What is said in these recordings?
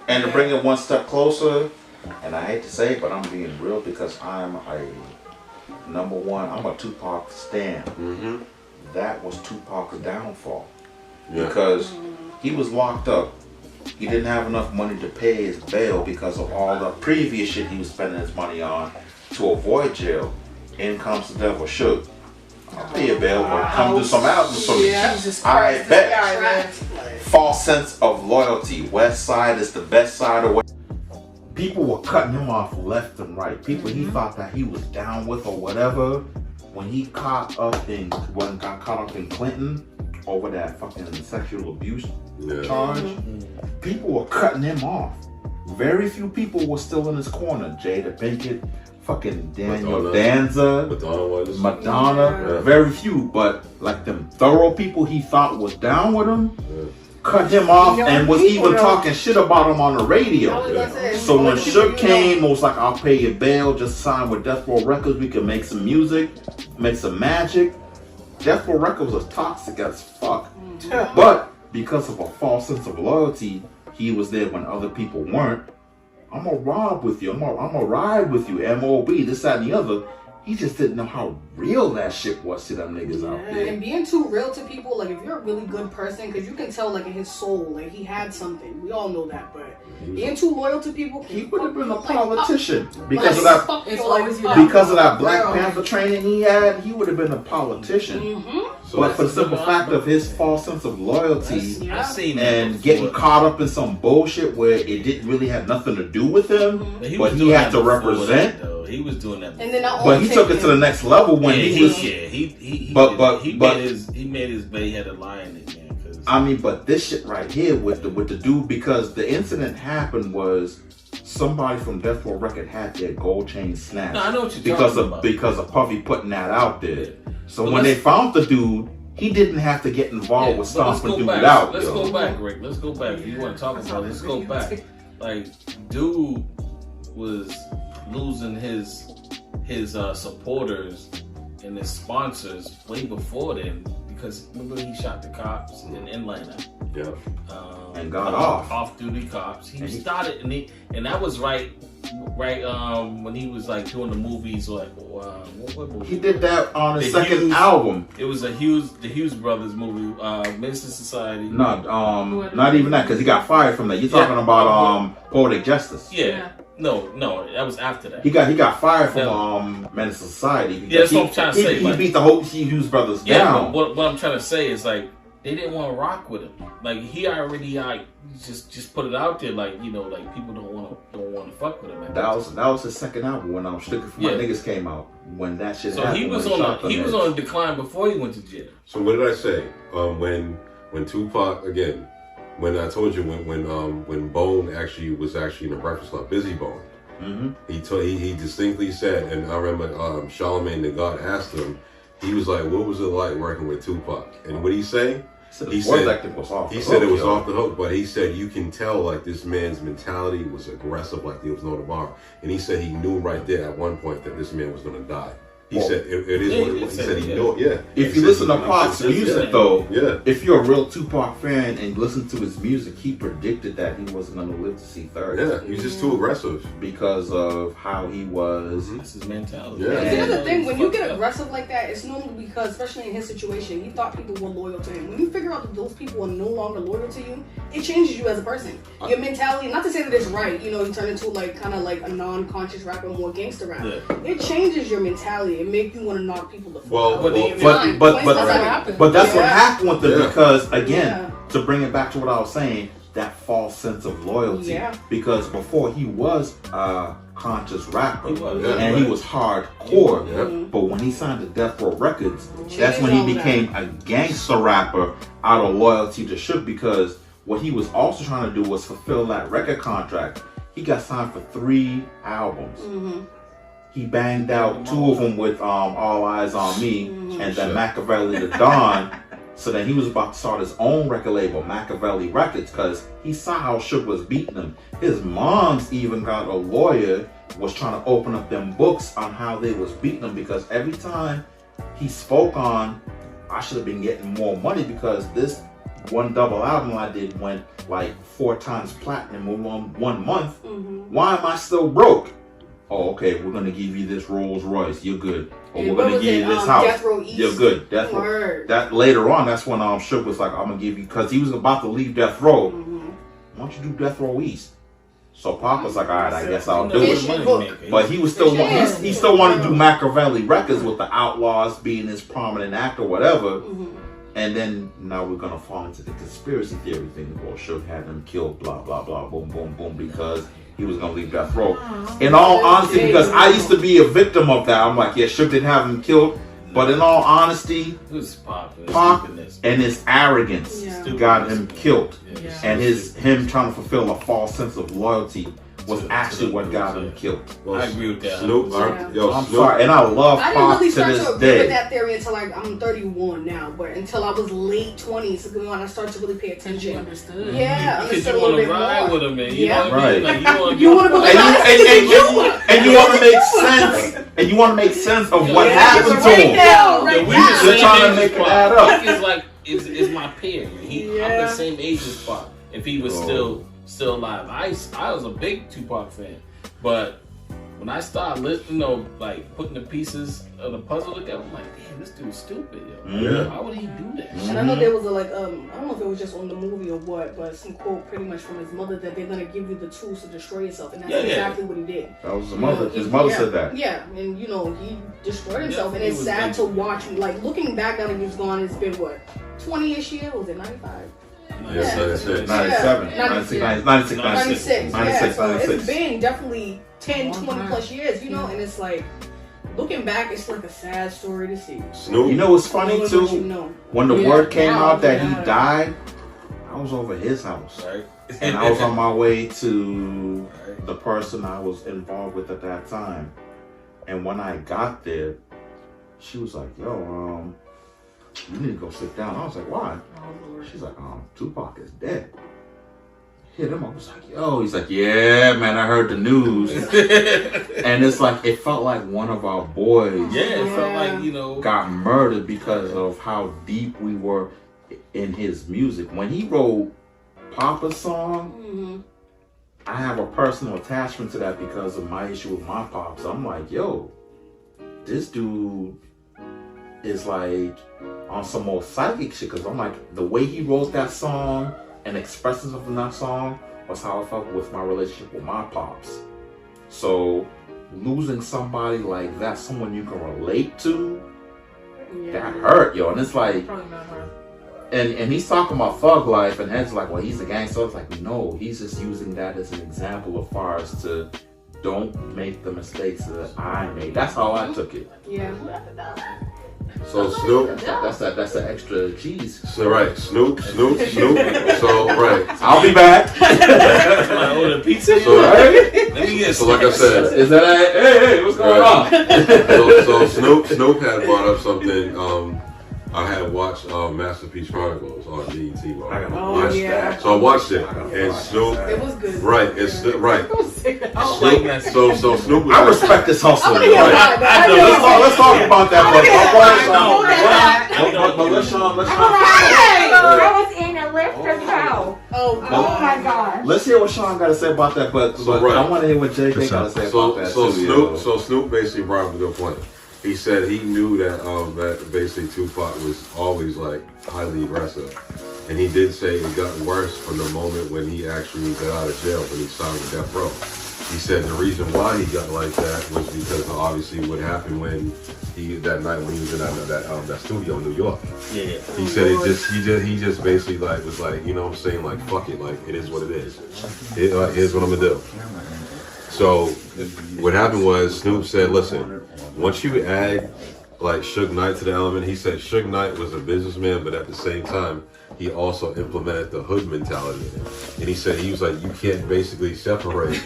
And to bring it one step closer, and I hate to say it, but I'm being real because I'm a number one. I'm a Tupac stan. Mm-hmm. That was Tupac's downfall because he was locked up. He didn't have enough money to pay his bail because of all the previous shit he was spending his money on to avoid jail. In comes the devil, Suge. I'll pay your bail, but come do some albums for me. I bet. False sense of loyalty. West Side is the best side of West. People were cutting him off left and right. People he thought that he was down with or whatever. When he got caught up in Clinton over that fucking sexual abuse charge, people were cutting him off. Very few people were still in his corner. Jada Pinkett, fucking Daniel Danza, Madonna, very few. But like them thorough people he thought was down with him, cut him off and was even talking shit about him on the radio. So when Suge came, it was like, I'll pay your bail, just sign with Death Row Records, we can make some music, make some magic. Death Row Records was toxic as fuck. But because of a false sense of loyalty, he was there when other people weren't. I'm gonna rob with you, I'm gonna ride with you, MOB, this, that, and the other. He just didn't know how real that shit was to them niggas out there. And being too real to people, like if you're a really good person, because you can tell like in his soul, like he had something. We all know that, but being too loyal to people, he would have been a politician because of that Black Panther training he had. He would have been a politician. But for the simple fact of his false sense of loyalty and getting caught up in some bullshit where it didn't really have nothing to do with him, but he had to represent. He was doing that before. And then but he took it to the next level when he made his bed. He had a lie in it, man. I mean, but this shit right here with the dude, because the incident happened was somebody from Death Row Record had their gold chain snatched. No, I know what you're talking about. Because of Puffy putting that out there. So when they found the dude, he didn't have to get involved with stomping dude out. Let's go back, Rick. Let's go back. If you want to talk about it, let's go back. Like, dude was losing his supporters and his sponsors way before then, because remember he shot the cops in Atlanta. And got off-duty cops. He started and that was right when he was like doing the movies, like what movie? He did that on his second album. It was the Hughes Brothers movie, Minister Society. No, not even that, because he got fired from that. You're talking about Poetic Justice. No, that was after that. He got fired from Menace Society. That's what I'm trying to say. He beat the whole Hughes Brothers down. But what I'm trying to say is like they didn't want to rock with him. Like he already just put it out there. Like like people don't want to fuck with him. That was his second album when Sticking for My Niggas came out. When that shit happened. So he was on a decline before he went to jail. So what did I say? When Tupac again. When I told you when Bone was actually in the Breakfast Club, Busy Bone, he distinctly said, and I remember Charlamagne the God asked him, he was like, "What was it like working with Tupac?" And what did he say? He said it was off the hook, but he said you can tell like this man's mentality was aggressive, like there was no tomorrow. And he said he knew right there at one point that this man was going to die. He said it is what it was. He said he knew it. If you listen to Pac's music though, if you're a real Tupac fan and listen to his music, he predicted that he wasn't going to live to see 30. Yeah, he was just too aggressive because of how he was. That's his mentality. Yeah. Here's the thing: when you get aggressive like that, it's normally because, especially in his situation, he thought people were loyal to him. When you figure out that those people are no longer loyal to you, it changes you as a person. Your mentality. Not to say that it's right. You turn into kind of like a non-conscious rapper, more gangster rap. It changes your mentality. It make you want to knock people the fuck out. But that's what happened with them because again, to bring it back to what I was saying, that false sense of loyalty. Because before he was a conscious rapper and he was hardcore, but when he signed to Death Row Records, that's when he became a gangster rapper out of loyalty to Suge. Because what he was also trying to do was fulfill that record contract. He got signed for 3 albums. He banged out 2 of them with All Eyes on Me and then Machiavelli the Dawn. So then he was about to start his own record label, Machiavelli Records, because he saw how Suge was beating him. His mom's even got a lawyer, was trying to open up them books on how they was beating him, because every time he spoke on, I should have been getting more money because this one double album I did went like 4 times platinum in 1 month. Why am I still broke? Oh, okay, we're gonna give you this Rolls Royce. You're good. Or we're gonna give you this house. Death Row East. You're good. Death Row. That later on, that's when Suge was like, I'm gonna give you, because he was about to leave Death Row. Why don't you do Death Row East? So Pop was like, all right, I guess I'll do it. But he was still he still wanted to do Machiavelli Records with the Outlaws being his prominent actor, whatever. And then now we're gonna fall into the conspiracy theory thing. Well, Suge had him killed, blah blah blah, boom boom boom, because he was gonna leave Death Row. In all honesty, because I used to be a victim of that. I'm like, yeah, Suge didn't have him killed. But in all honesty, Pac and his arrogance got him killed. And him trying to fulfill a false sense of loyalty was actually what got him killed. Well, I agree with that. Snoop, I'm sorry, and I love Pac to this day. I didn't really start to agree with that theory until like I'm 31 now, but until I was late 20s, when I started to really pay attention. Understood. Yeah, because you want to ride with him, man. You know what I mean? Like, you want to go and you want to make sense, and you want to make sense of what happened to him. You're trying to make it add up. Pac is like is my peer. I'm the same age as Pac. If he was still alive, I was a big Tupac fan, but when I started listening, like putting the pieces of the puzzle together, I'm like, damn, this dude's stupid, yo. Yeah. Why would he do that? And I know there was I don't know if it was just on the movie or what, but some quote pretty much from his mother that they're gonna give you the tools to destroy yourself, and that's exactly what he did. That was his mother. His mother said that. Yeah, and he destroyed himself, and it's sad to watch. Like looking back now that he's gone, it's been what, 20-ish years? Was it 95? Yes, 96. 97. 96. So it's been definitely 10, 20 plus years, and it's like, looking back, it's like a sad story to see. Snoop. You know what's funny too? When the word came out that he died, I was over his house. Right. And I was on my way to the person I was involved with at that time. And when I got there, she was like, yo, you need to go sit down. I was like, why? She's like, Tupac is dead. Hit him. I was like, yo. He's like, yeah, man, I heard the news. And it's like, it felt like one of our boys it felt like, got murdered because of how deep we were in his music. When he wrote Papa's song, I have a personal attachment to that because of my issue with my pops. I'm like, yo, this dude is like on some more psychic shit, because I'm like, the way he wrote that song and expressed himself in that song was how I felt with my relationship with my pops. So losing somebody like that, someone you can relate to, that hurt, yo. And it's like, and he's talking about thug life, and Ed's like, well, he's a gangster. It's like, no, he's just using that as an example of far as to don't make the mistakes that I made. That's how I took it. Yeah. So Snoop, that's that extra cheese. So right, Snoop. So right, I'll be back. I order pizza. So right, let me get. So like I said, is that hey, what's going on? So Snoop had brought up something. I had watched Masterpiece Chronicles on BET. So I watched it, and Snoop. It was good. Right, it's right. Snoop, so Snoop was. I respect this hustle. Right. Let's talk about that. But let's I was in a lift of hell. Oh my God. Let's hear what Sean got to say about that. But I want to hear what JK got to say about that. So Snoop basically brought up a good point. He said he knew that basically Tupac was always like highly aggressive, and he did say it got worse from the moment when he actually got out of jail when he signed with Death Row. He said the reason why he got like that was because of obviously what happened when that night when he was in that studio in New York. Yeah. He said he just basically like was like, you know what I'm saying, like fuck it, like it is what it is. Here's what I'm gonna do. So what happened was Snoop said, listen, once you add like Suge Knight to the element, he said Suge Knight was a businessman, but at the same time, he also implemented the hood mentality. And he said, he was like, you can't basically separate.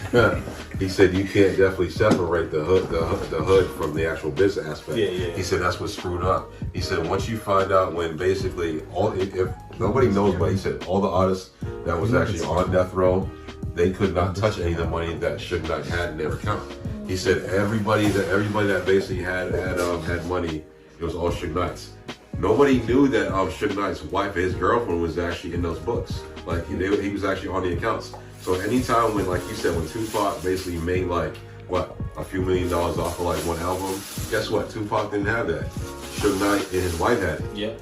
He said, you can't definitely separate the hood from the actual business aspect. Yeah. He said, that's what screwed up. He said, once you find out when basically, if nobody knows, but he said all the artists that was actually on Death Row, they could not touch any of the money that Suge Knight had in their account. He said everybody that basically had money, it was all Suge Knight's. nobody knew that Suge Knight's wife or his girlfriend was actually in those books. Like he was actually on the accounts. So anytime when, like you said, when Tupac basically made like a few $1 million off of like one album, guess what? Tupac didn't have that. Suge Knight and his wife had it. Yep.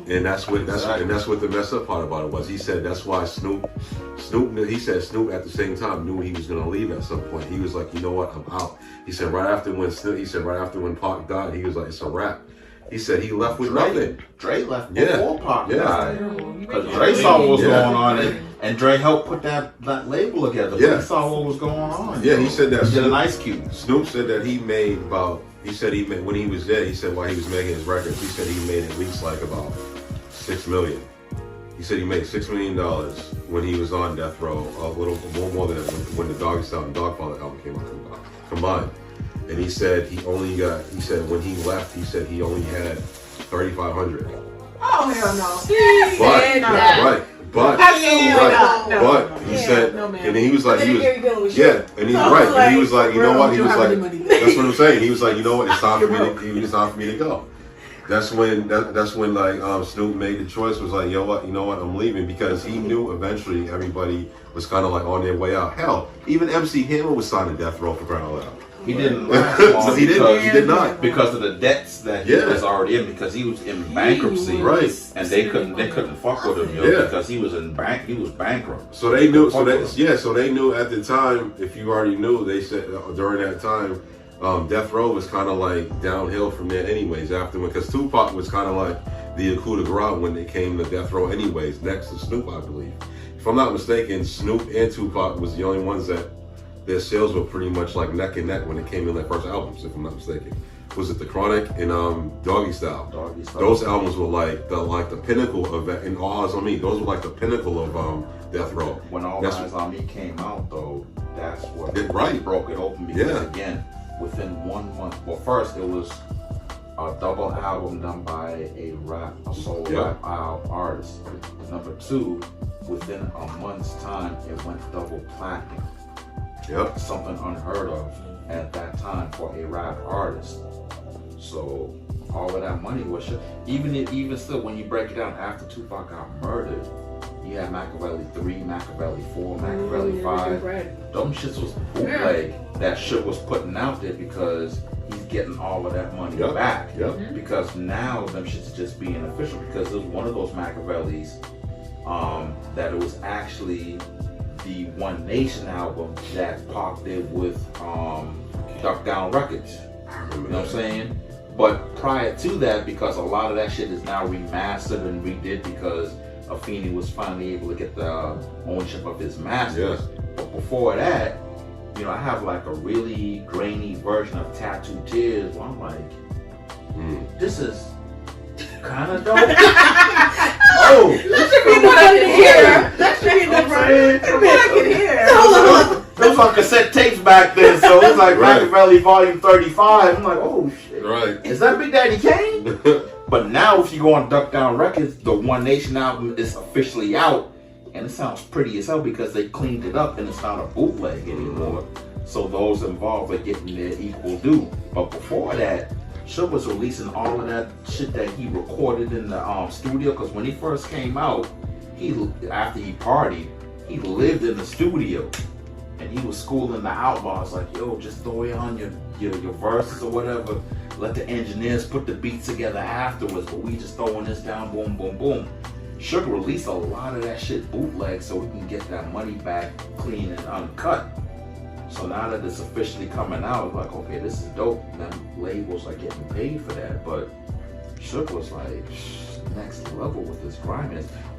And that's what the messed up part about it was. He said that's why Snoop he said Snoop at the same time knew he was gonna leave at some point. He was like, you know what, I'm out. He said right after when Pac died, he was like, it's a wrap. He said he left with nothing. Dre left before Pac died. Yeah. Because Dre saw what was going on, and Dre helped put that label together. Yeah. He saw what was going on. Yeah, he said that. He did an Ice Cube. Snoop said that he made when he was there, he said while he was making his records, he said he made at least like about $6 million. He said he made $6 million when he was on death row, a little more than that when the Doggy Style and Dogfather album came out combined. And he said when he left, he said he only had $3,500. Oh hell no. But he said, and then he was like, and he was like, you know what? He was like, that's what I'm saying. He was like, you know what? It's time for me to go. That's when like Snoop made the choice, was like, you know what, I'm leaving, because he knew eventually everybody was kind of like on their way out. Hell, even MC Hammer was signed to death row for crying out loud. He didn't last long. No, he did not, because of the debts that he was already in, because he was in bankruptcy, right? And they couldn't fuck with him, because he was bankrupt. So they knew. So they knew at the time. If you already knew, they said during that time, death row was kind of like downhill from there, anyways. After, because Tupac was kind of like the coup de grace when they came to death row, anyways. Next to Snoop, I believe. If I'm not mistaken, Snoop and Tupac was the only ones that their sales were pretty much like neck and neck when they came in their first albums, if I'm not mistaken. Was it The Chronic and Doggy Style? Those albums were like the pinnacle of that. And All Eyes on Me, those were like the pinnacle of death row. When All Eyes on Me came out, though, that's what really broke it open. Because again, within 1 month, well, first it was a double album done by a soul rap artist. Number two, within a month's time, it went double platinum. Yep. Something unheard of at that time for a rap artist. So all of that money was even still, when you break it down, after Tupac got murdered, you had Machiavelli 3, Machiavelli 4, Machiavelli 5. Them shits was bootleg that shit was putting out there, because he's getting all of that money back. Yep. Because now them shits just being official, because it was one of those Machiavellis that it was actually the One Nation album that Pac did with Duck Down Records. You know what I'm saying? But prior to that, because a lot of that shit is now remastered and redid, because Afeni was finally able to get the ownership of his masters. But before that, I have like a really grainy version of Tattooed Tears where I'm like, this is kind of dope. That should be the here. That should be the here. Those are cassette tapes back then, so it's like Machiavelli Volume 35. I'm like, oh shit. Right. Is that Big Daddy Kane? But now if you go on Duck Down Records, the One Nation album is officially out, and it sounds pretty as hell because they cleaned it up and it's not a bootleg anymore. So those involved are getting their equal due. But before that, Suge was releasing all of that shit that he recorded in the studio, because when he first came out, after he partied, he lived in the studio and he was schooling the Outlaws, like, yo, just throw it on your verses or whatever. Let the engineers put the beats together afterwards, but we just throwing this down, boom, boom, boom. Suge released a lot of that shit bootleg so we can get that money back clean and uncut. So now that it's officially coming out, like, okay, this is dope. Then labels are getting paid for that. But Suge was like, next level with this grinding.